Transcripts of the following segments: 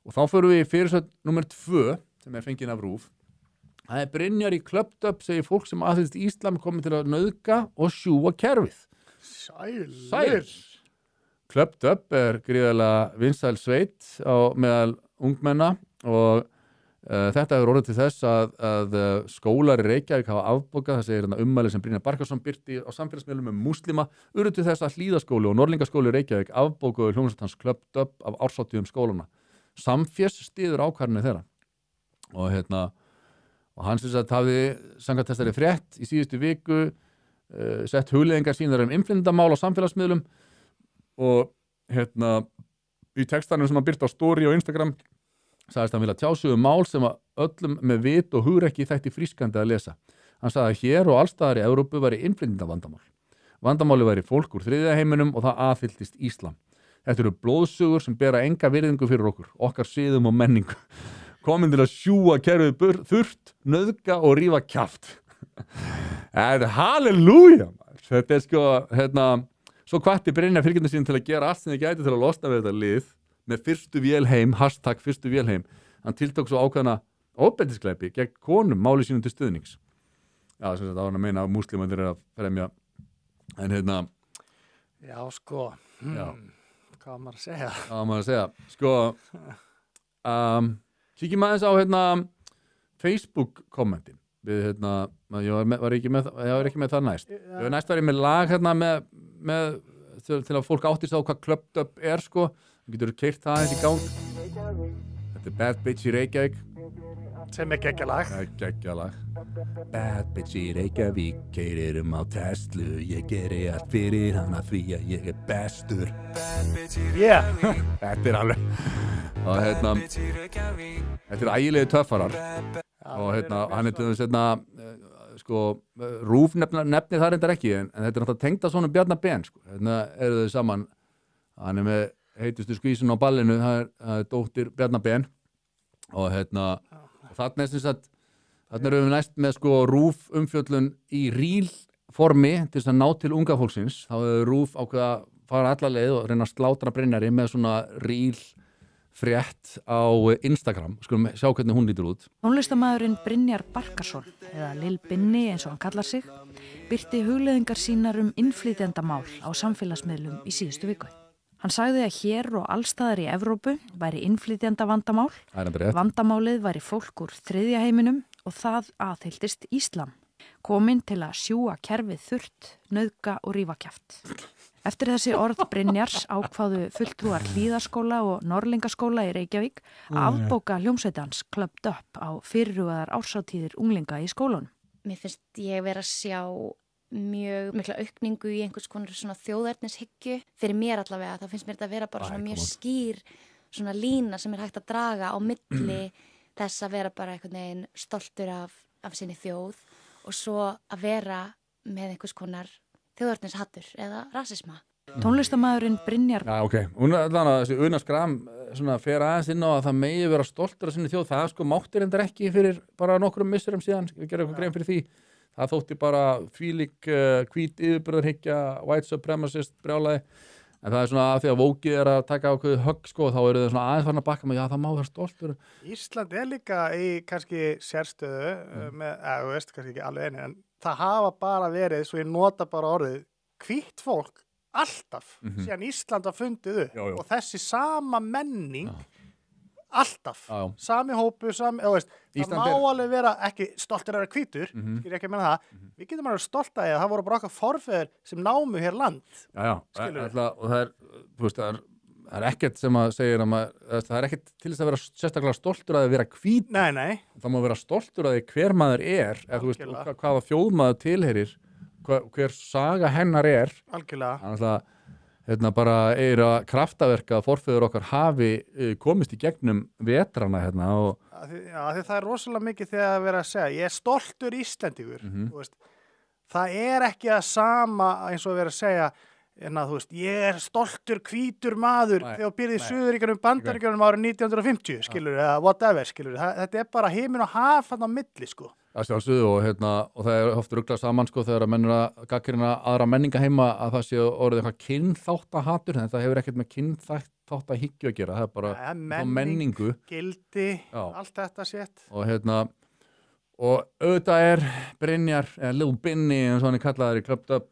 Og þá förum við í fyrirsögn númer 2 sem fengin af RÚV. Það Brynjar í Clubbed Up segir fólk sem aðhyllist íslam komið til að nauðga og sjúga kerfið. Sælir. Clubbed Up gríðarlega vinsæl sveit meðal ungmenna og þetta hefur orðið til þess að skólar í Reykjavík hafa afbókað, það segir ummæli sem Brynjar Barkason birti á samfélagsmiðlum múslima, urðu til þess að Hlíðaskóli og Norðlingaskóli í Reykjavík afbókuðu hljómsveit hans Clubbed Up af árshátíðum skólana. Samfés styður ákvarðanir þeirra og hann sem sagt hafði samkvæmt þessari frétt í síðustu viku sett hugleiðingar sínar innflytjendamál á samfélagsmiðlum og í textanum sem hann birti á story og Instagram sagðist hann vilja tjá sig mál sem að öllum með vit og hugrekki þætti frískandi að lesa. Hann sagði að hér og allstaðar í Evrópu væri innflytjendavandamál. Vandamáli væri fólk úr þriðja heiminum og það aðfylltist íslam. Þetta eru blóðsugur sem bera enga virðingu fyrir okkar siðum og menningu. Komin til að sjúga kerfið þurrt, nauðga og rífa kjaft. Halleluja! Þetta sko, svo hvatti Brynjar fylgjendum sín til að gera allt sem þið gæti til að losna við þetta lið með fyrstu vélheim, #fyrstuvélheim. Hann tiltók svo ákveðna ofbeldisglæpi gegn konum máli sínum til stuðnings. Já, sem sagt, það var hann að meina að múslimandir að fremja. En Já, sko. Já. Hvað var maður að segja? Hvað maður að segja? Sko, kíkjum aðeins á Facebook-kommentin. Við, ég var ekki með það næst. Næst var ég með lag til að fólk átti sá hvað Clubbed Up sko. Þú getur keyrt það eins í gang. Þetta Bad Bitch í Reykjavík. Sem geggjalag. Geggjalag. Bad Bitch í Reykjavík, keyrir á Tesla. Ég geri allt fyrir hana því að ég bestur. Yeah. Þetta alveg. Og þetta ægilegi töffarar. Og hann sko, RÚV nefnir það reyndar ekki, en þetta náttúrulega tengda svona Bjarna Ben, sko. Eru þau saman, hann með heitustu skvísun á ballinu, það dóttir Bjarna Ben og þarna sem sagt þarna erum við næst með sko RÚV umfjöllun í reel formi til þess að ná til unga fólksins. Þá hefur RÚV ákveða að fara alla leið og reyna að slátra Brynjari með svona reel frétt á Instagram. Skulum sjá hvernig hún lítur út. Tónlistarmaðurinn Brynjar Barkason, eða Lil Binni eins og hann kallar sig, birti hugleiðingar sínar innflytjendamál á samfélagsmiðlum í síðustu viku. Hann sagði að hér og allstaðar í Evrópu væri innflytjendavandamál, vandamálið væri fólk úr þriðja heiminum og það aðhylltist íslam, kominn til að sjúga kerfið þurrt, nauðga og rífa kjaft. Eftir þessi orð Brynjars ákváðu fulltrúar Hlíðaskóla og Norðlingaskóla í Reykjavík að afbóka hljómsveitans Clubbed Up á fyrirhugaðar árshátíðir unglinga í skólanum. Mér finnst ég vera að sjá mjög mikla aukningu í einhvers konar svona þjóðernishyggju. Fyrir mér allavega, þá finnst mér þetta að vera bara svona mjög skýr svona lína sem hægt að draga á milli þess að vera bara einhvern veginn stoltur af sinni þjóð og svo að vera með einhvers konar þjóðernishattur eða rasisma. Tónlistarmaðurinn Brynjar. Já, ok. Þessi Una Skram fer aðeins inn á að það megi vera stoltur af sinni þjóð. Það sko mátti reyndar ekki fyrir bara nokkrum misserum síðan. Við gerum eitthvað grein fyrir því. Það þótti bara þvílík hvít yfirbyrðarhyggja, white supremacist brjálæði. En það svona af því að Vókið að taka ákveðið högg sko, þá eru þau svona aðeins farin að bakka með, já það má vera stoltur. Ísland líka í kannski sérstöðu með, þú veist kannski ekki alveg einu, en það hafa bara verið, svo ég nota bara orðið, hvítt fólk alltaf, síðan Ísland var fundið upp og þessi sama menning alltaf, sami hópu, það má alveg vera ekki stoltur að vera hvítur, skil ekki að menna það, við getum alveg stolt að það voru bara okkar forfeður sem námu hér land. Og það er ekkert sem að segja það er ekkert til þess að vera sérstaklega stoltur að vera hvít. Nei. Það má vera stoltur að hver maður hvaða þjóð maður tilheyrir, hver saga hennar Algjörlega. Bara að kraftaverka að forfeður okkar hafi komist í gegnum vetrana og... því það er rosalega mikið þegar að vera að segja ég er stoltur Íslendingur, þú veist, það er ekki að sama eins og vera að segja þú veist, ég stoltur hvítur maður þegar þú byrðið Suðuríkjunum Bandaríkjunum árið 1950, skilur, eða whatever, skilur. Þetta er bara himinn og haf hann á milli, sko. Það sjálfsögðu og það er oft ruglað saman sko þegar að mennur að gagnrýna aðra menninga heima að það sé orðið eitthvað kynþáttahatur, en það hefur ekkert með kynþáttahyggju að gera, það er bara menningu, gildi, allt þetta sétt. Og auðvitað er Brynjar, eða Lil Binni eins og hann er kallaður í Clubbed Up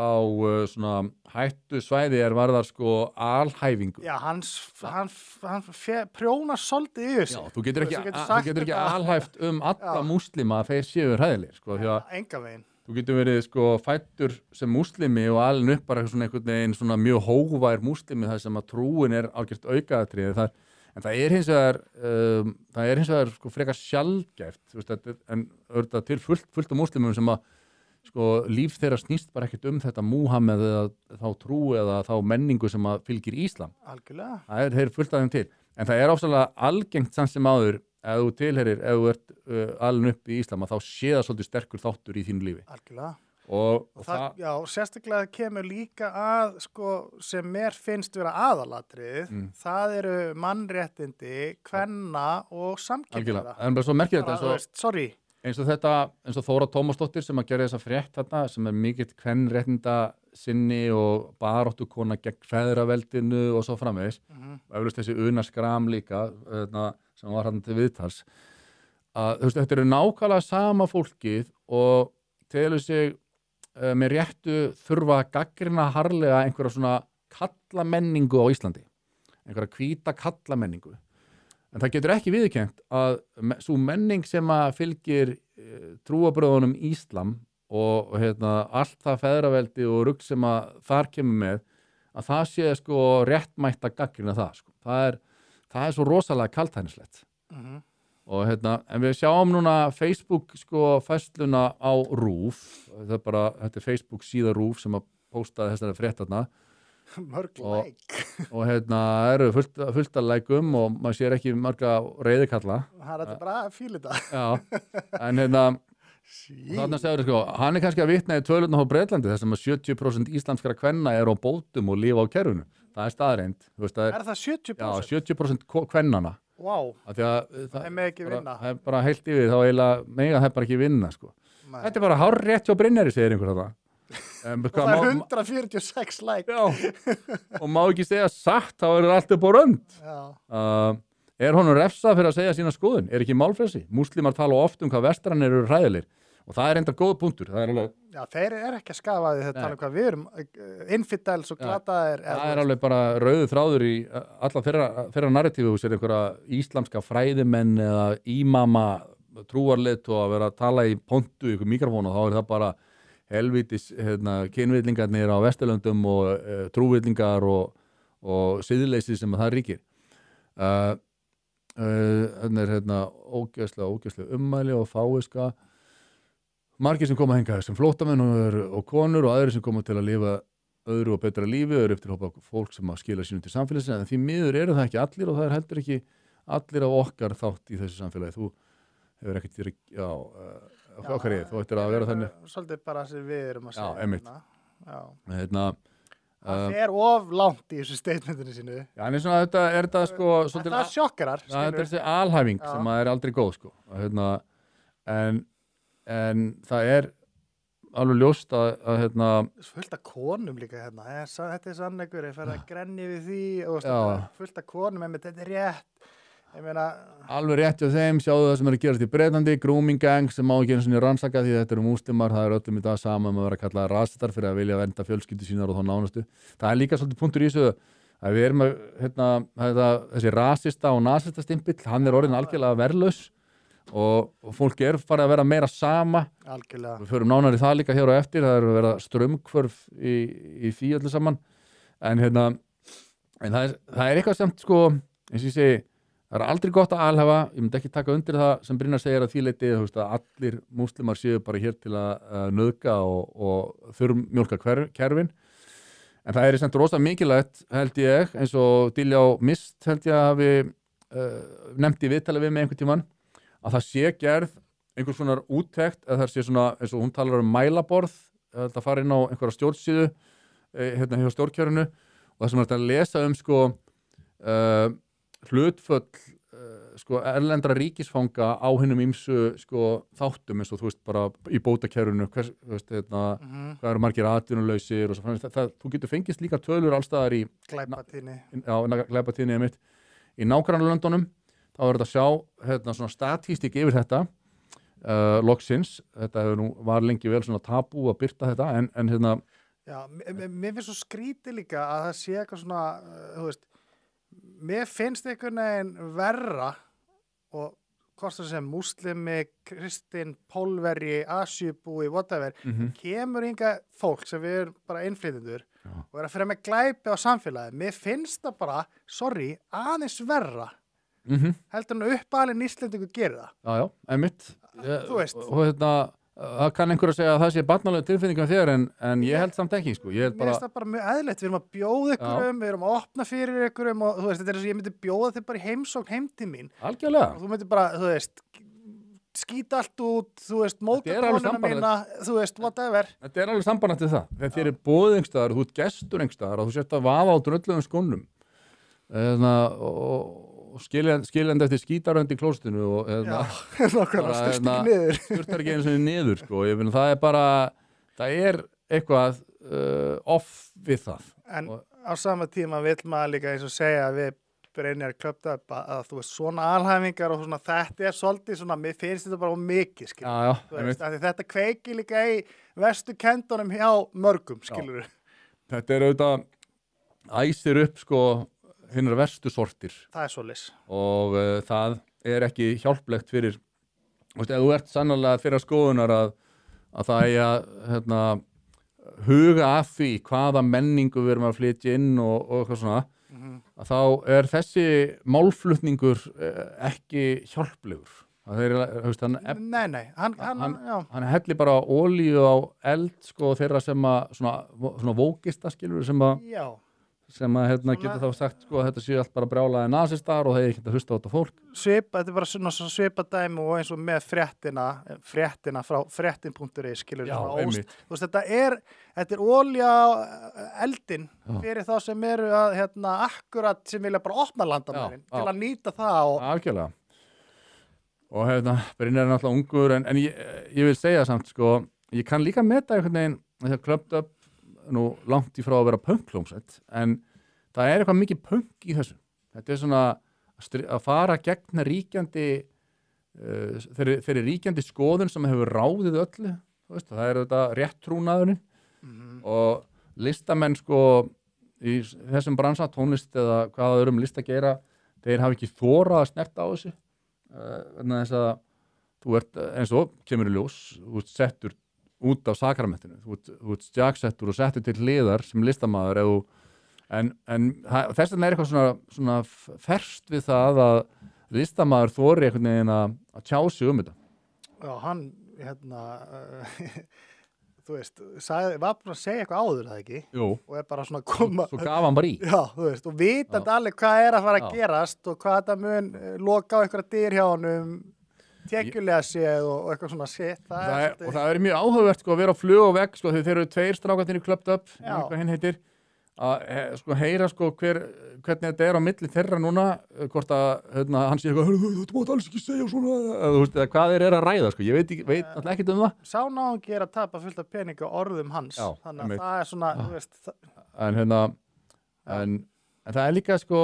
á svona hættu svæði varðar sko alhæfingu. Já, hann prjónar svolítið yfir sig. Já, þú getur ekki alhæft alla múslima að þeir séu hræðilegir, sko. Engan veginn. Þú getur verið sko fæddur sem múslimi og alin upp bara svona einhvern veginn svona mjög hógvær múslimi þar sem að trúin er algjört aukaatriði. En það er hins vegar sko frekar sjaldgæft, þú veist, en auðvitað til fullt af múslimum sem að sko líf þeirra snýst bara ekkert þetta Múhameð eða þá trú eða þá menningu sem að fylgir Íslam. Algjörlega. Það er fullt af þeim til. En það er ofsalega algengt samt sem áður ef þú ert alin upp í Íslam að þá sé það svolítið sterkur þáttur í þínu lífi. Algjörlega. Og já, sérstaklega kemur líka að sko sem mér finnst vera aðalatrið, það eru mannréttindi, kvenna og samkynhneigðra. Það er bara svo merkilegt eins og Þóra Tómasdóttir sem að gera þessa frétt þarna sem er mikill kvenréttinda sinni og baráttukona gegn feðraveldinu og svo framvegis. Og eflaust þessi Una Skram líka sem var hann til viðtals. Þetta eru nákvæmlega sama fólkið og telur sig með réttu þurfa að gagnrýna harðlega einhverja svona kallamenningu á Íslandi. Einhverja hvíta kallamenningu. En það getur ekki viðurkennt að sú menning sem að fylgir trúarbröðunum Íslam og allt það feðraveldi og rugl sem að þar kemur með, að það sé sko réttmætt að gagnrýna það. Sko. Það er svo rosalega kaldhæðnislegt. Og en við sjáum núna Facebook sko fæsluna á RÚV, þetta er Facebook síða RÚV sem að póstaði þessari fréttarna. Mörg læk. Og eru fullt af lækum og maður sér ekki marga reiðikalla. Það er bara að fíla þetta. Já, en þarna segir sko, hann er kannski að vitna í tölurnar á Bretlandi þar sem að 70% íslamskra kvenna eru á bótum og lifa á kerfinu. Það er staðreind. Er það 70%? Já, 70% kvennana. Wow. Það er með ekki vinna. Það er bara heilt yfir, þá eiginlega mega það bara ekki vinna, sko. Þetta er bara hárrétt hjá Brynjari, segir einhver þetta. Og það er 146 læk. Já, og má ekki segja satt, þá er allt upp á rönd. Er honum refsað fyrir að segja sína skoðun? Er ekki málfrelsi? Múslimar tala oft hvað vestranir eru hræðilegir og það er enda góð punktur. Já, þeir eru ekki að skafa því þetta tala hvað við erum infidels og glataðir. Það er alveg bara rauðu þráður í alla þeirra narratífu sem einhverja íslamska fræðimenn eða ímama trúarleitt og að vera að tala í pontu í ykkur mikrofónu og þá er það bara helvítis kynvillingarnir á Vesturlöndum og trúvillingar og siðleysi sem það ríkir. Þannig er ógeðslega ummæli og fáiska. Margir sem koma hingað sem flóttamenn og konur og aðrir sem koma til að lifa öðru og betra lífi, öðru eftir hópa fólk sem að skila sínum til samfélagsins, en því miður eru það ekki allir og það er heldur ekki allir af okkar þátt í þessu samfélagi. Þú hefur ekkert verið, þú ættir að vera þannig. Svolítið bara sem við erum að segja. Já, einmitt. Það fer of langt í þessu statementinu sínu. Já, en svona þetta sko... Það sjokkarar. Þetta er þessi alhæfing sem er aldrei góð, sko. En það er alveg ljóst að fullt af konum líka þetta er sannleikur, ég fer að grenni við því og fullt af konum, þetta er rétt. Alveg rétt hjá þeim, sjáðu það sem er að gerast í Bretlandi, grooming gang sem má ekki einu sinni rannsaka því þetta eru múslimar, það er öllum í dag sama að vera kallað rasistar fyrir að vilja vernda fjölskyldu sínar og þá nánustu. Það er líka svolítið punktur í þessu að við erum þessi rasista og nasista stimpill, hann er orðin algjörlega verðlaus og fólk er farið að vera meira sama. Algjörlega. Við förum nánar í það líka hér á eftir, það er að vera strömmkvörf í því öllu saman en það er eitthvað samt sko, eins og ég segi, það er aldrei gott að alhafa, ég myndi ekki taka undir það sem Brynjar segir að því leyti að allir múslimar séu bara hér til að nauðga og þurrmjólka kerfin. En það er samt rosa mikilvægt, held ég, eins og Diljá Mist held ég að hafi nefnt í viðtali við með einhvern tímann, að það sé gerð einhvers svona úttekt, að það sé svona, eins og hún talar mælaborð, það fara inn á einhverja stjórnsíðu hérna hjá stjórnkjörinu og það sem er að lesa sko hlutföll sko erlendra ríkisfanga á hinnum ýmsu sko þáttum eins og þú veist bara í bótakerfinu hvað eru margir atvinnulausir og svo framvegis. Þú getur fengist líka tölur allstaðar í glæpatíðni einmitt í nágrannalöndunum. Þá er þetta að sjá svona statístík yfir þetta loksins. Þetta var lengi vel svona tabú að birta þetta en Já, mér finnst svo skrítið líka að það sé eitthvað svona þú veist, mér finnst einhvern veginn verra og hvort það sem múslimi, kristinn, pólverji, asjubúi, whatever, kemur inga fólk sem við erum bara innflytjendur og er að fremja glæpi á samfélagi. Mér finnst það bara, aðeins verra heldur en uppalinn Íslendingur gerir það. Já, einmitt. Þú veist. Og það kann einhver að segja að það sé barnalega tilfinningum þér en ég held samt ekki sko. Mér finnst það bara mjög eðlilegt, við erum að bjóða ykkurum, við erum að opna fyrir ykkurum og þú veist, þetta er ég myndi bjóða þig bara í heimsókn heim til mín. Algjörlega. Og þú myndi bara, þú veist, skýta allt út, þú veist, móta konuna mína, þú veist, whatever. Þetta er alveg sambandið til það. Þetta er boðið einhverstaðar, þú ert gestur einhverstaðar og þú sért að vaða á drulluðum skónum. Og skiljandi eftir skítarönd í klóstinu og sturtar ekki eins og niður sko. Ég finn það er bara það eitthvað off við það. En á sama tíma vill maður líka eins og segja að við Brynjar Clubbed Up að þú veist svona alhæfingar og svona þetta svolítið svona, mér finnst þetta bara mikið skilur. Þetta kveiki líka í verstu kendunum hjá mörgum skilur. Þetta auðvitað æsir upp sko hinnar verstu sortir. Það svoleiðis. Og það ekki hjálplegt fyrir, ef þú ert sannarlega fyrir skoðunar að það að huga að því hvaða menningu við erum að flytja inn og eitthvað svona, að þá þessi málflutningur ekki hjálplegur. Nei, hann hellir bara olíu á eld sko þeirra sem að svona vókista skilur sem að getur þá sagt sko að þetta sé allt bara brjálaði nasistar og það ekki að hlusta á þetta fólk. Þetta er bara svona svipadæmi og eins og með fréttina frá fréttin.is skilur þú veist, þetta er olja eldin fyrir þá sem eru að akkurat sem vilja bara opna landamærin til að nýta það og algjörlega. Og Brynjar er náttúrulega ungur en ég vil segja samt sko, ég kann líka meta einhvern veginn þegar Clubbed Up nú langt í frá að vera punk-hljómsveit en það eitthvað mikið punk í þessu. Þetta svona að fara gegn ríkjandi þeirri ríkjandi skoðun sem hefur ráðið öllu. Veist, það þetta réttrúnaðurinn og listamenn sko í þessum bransa, tónlist eða hvaða öðrum list að gera, þeir hafa ekki þorað að snerta á þessu. Þess að þú ert eins og kemur í ljós, þú ert settur út af sakramentinu, þú ert stjaksettur og settur til hliðar sem listamaður en þess vegna eitthvað svona ferskt við það að listamaður þori einhvern veginn að tjá sig þetta. Já, hann þú veist, var bara að segja eitthvað áður það ekki? Jú. Og bara svona koma. Svo gaf hann bara í. Já, þú veist, og vitandi allir hvað að fara að gerast og hvað þetta mun loka á einhverja dyr hjá honum tekjulega séð og eitthvað svona séð. Og það mjög áhugavert sko að vera á flug og vegg sko þegar þeir eru tveir strákarnir í Clubbed Up, hvað hinn heitir, að sko heyra sko hvernig þetta á milli þeirra núna, hvort að hann sé eitthvað, þú mátt alls ekki segja svona, eða hvað þeir að ræða sko, ég veit alltaf ekkert það. Sá náungi að tapa fullt af peninga orðum hans, þannig að það svona, þú veist. En það líka sko,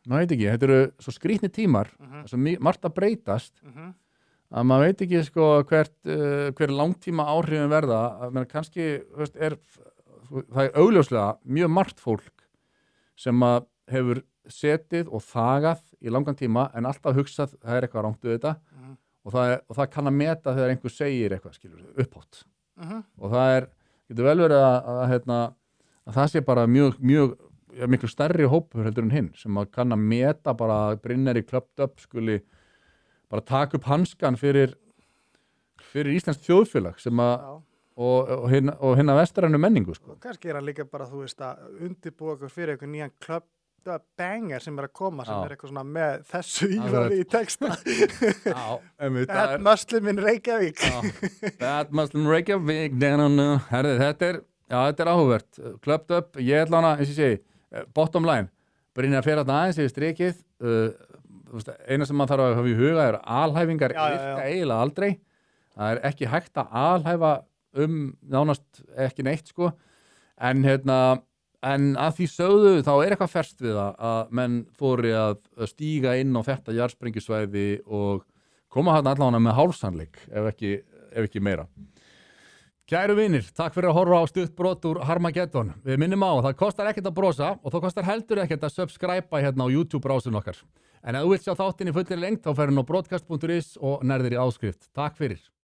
maður veit ekki, þetta eru svo skrýtni tímar, svo margt að breytast, að maður veit ekki sko hver langtíma áhrifin verða, að kannski það augljóslega mjög margt fólk sem að hefur setið og þagað í langan tíma en alltaf hugsað það eitthvað rangt við þetta og það kann að meta þegar einhver segir eitthvað skilur upphátt og það getur vel verið að það sé bara mjög miklu stærri hópur heldur en hinn sem að kann að meta bara að Brynjar Clubbed Up skuli bara taka upp hanskan fyrir íslenskt þjóðfélag sem að og hérna vestrænu menningu sko. Kannski hann líka bara þú veist að undirbúa okkur fyrir eitthvað nýjan Clubbed Up banger sem að koma sem eitthvað svona með þessu ívafi í texta Bad Muslim in Reykjavík Bad Muslim Reykjavík herði, þetta Já, þetta áhugavert. Clubbed up, ég ætla hana, eins og ég segi, bottom line, Brynjar að fera þetta aðeins yfir strikið, eina sem maður þarf að hafa í huga er alhæfingar virka eiginlega aldrei. Það er ekki hægt að alhæfa nánast ekki neitt, sko. En að því sögðu, þá er eitthvað ferskt við það að menn fóri að stíga inn á þetta jarðsprengjusvæði og koma hann allavega með hálfsannleik, ef ekki meira. Kæru vinir, takk fyrir að horfa á stutt brot úr Harmageddon. Við minnum á, það kostar ekkert að brosa og það kostar heldur ekkert að subscribe hérna á YouTube-brásun okkar. En ef þú vilt sjá þáttinn í fullir lengt, þá ferðu á broadcast.is og nærðir í áskrift. Takk fyrir.